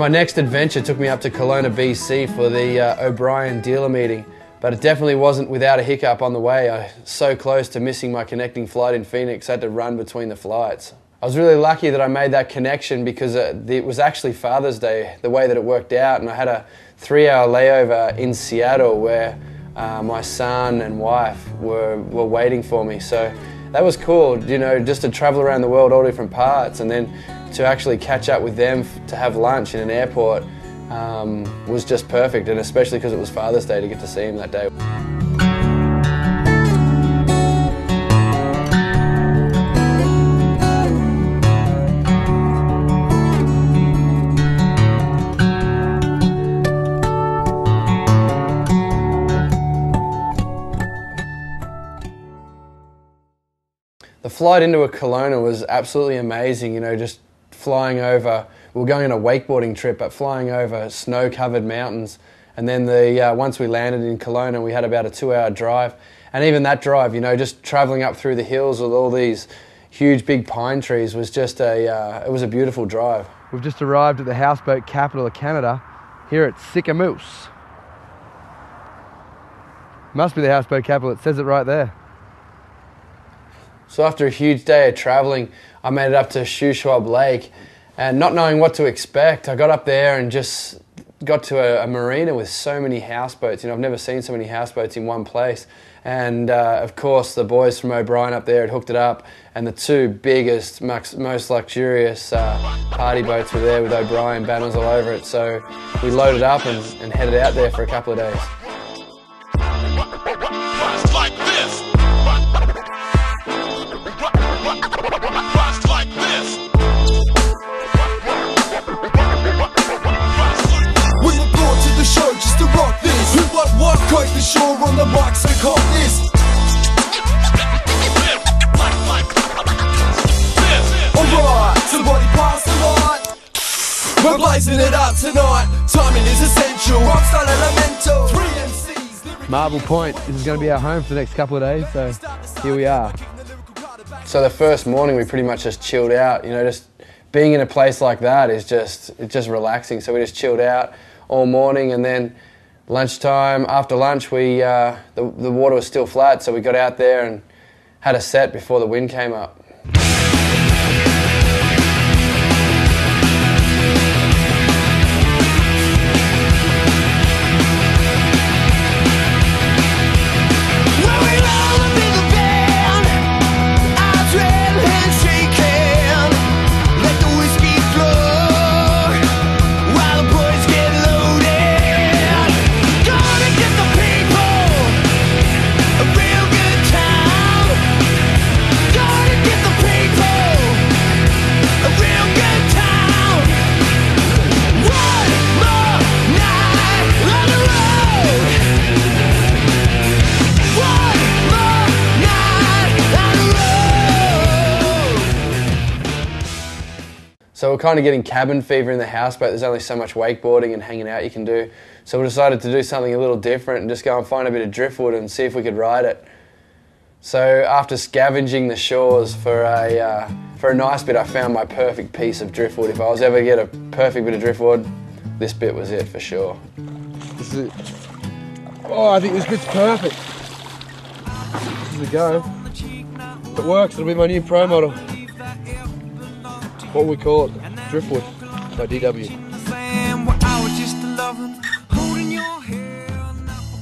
my next adventure took me up to Kelowna BC for the O'Brien dealer meeting, but it definitely wasn't without a hiccup on the way. I was so close to missing my connecting flight in Phoenix, I had to run between the flights. I was really lucky that I made that connection because it was actually Father's Day, the way that it worked out, and I had a 3-hour layover in Seattle where my son and wife were waiting for me. So that was cool, you know, just to travel around the world, all different parts, and then to actually catch up with them to have lunch in an airport was just perfect, and especially because it was Father's Day, to get to see him that day. The flight into Kelowna was absolutely amazing, you know, just flying over. We were going on a wakeboarding trip, but flying over snow-covered mountains. And then once we landed in Kelowna, we had about a 2-hour drive. And even that drive, you know, just traveling up through the hills with all these huge big pine trees was just it was a beautiful drive. We've just arrived at the houseboat capital of Canada, here at Sicamous. Must be the houseboat capital, it says it right there. So after a huge day of traveling, I made it up to Shuswap Lake, and not knowing what to expect, I got up there and just got to a marina with so many houseboats. You know, I've never seen so many houseboats in one place. And of course, the boys from O'Brien up there had hooked it up, and the two biggest, most luxurious party boats were there with O'Brien banners all over it. So we loaded up and headed out there for a couple of days. Coast the shore on the mic, so call this. Alright, somebody pass the light. We're blazing it up tonight. Timing is essential. Rockstar elemental. 3 MCs. Marble Point, this is going to be our home for the next couple of days, so here we are. So the first morning we pretty much just chilled out, you know, just being in a place like that is just relaxing. So we just chilled out all morning, and then lunchtime, after lunch, the water was still flat, so we got out there and had a set before the wind came up. So we're kind of getting cabin fever in the houseboat. There's only so much wakeboarding and hanging out you can do. So we decided to do something a little different and just go and find a bit of driftwood and see if we could ride it. So after scavenging the shores for a nice bit, I found my perfect piece of driftwood. If I was ever to get a perfect bit of driftwood, this bit was it for sure. This is it. Oh, I think this bit's perfect. Here we go. If it works, it'll be my new pro model. What we call it, driftwood by DW.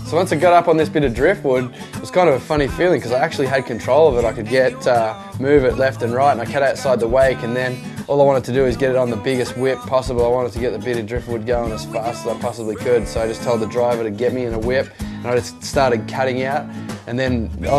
So once I got up on this bit of driftwood, it was kind of a funny feeling because I actually had control of it. I could move it left and right, and I cut outside the wake, and then all I wanted to do is get it on the biggest whip possible. I wanted to get the bit of driftwood going as fast as I possibly could, so I just told the driver to get me in a whip, and I just started cutting out, and then I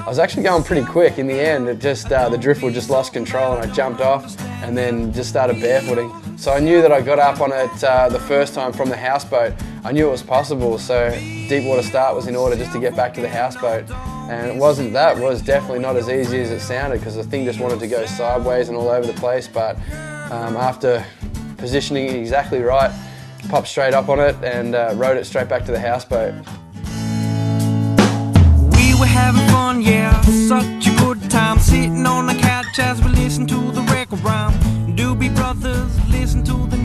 was actually going pretty quick. In the end, it just the driftwood just lost control, and I jumped off and then just started barefooting. So I knew that I got up on it the first time from the houseboat. I knew it was possible, so deep water start was in order just to get back to the houseboat. And it was definitely not as easy as it sounded, because the thing just wanted to go sideways and all over the place, but after positioning it exactly right, popped straight up on it and rode it straight back to the houseboat. We were having fun, yeah, such a good time, sitting on the couch as we listened to the record rhyme. Doobie Brothers, listen to the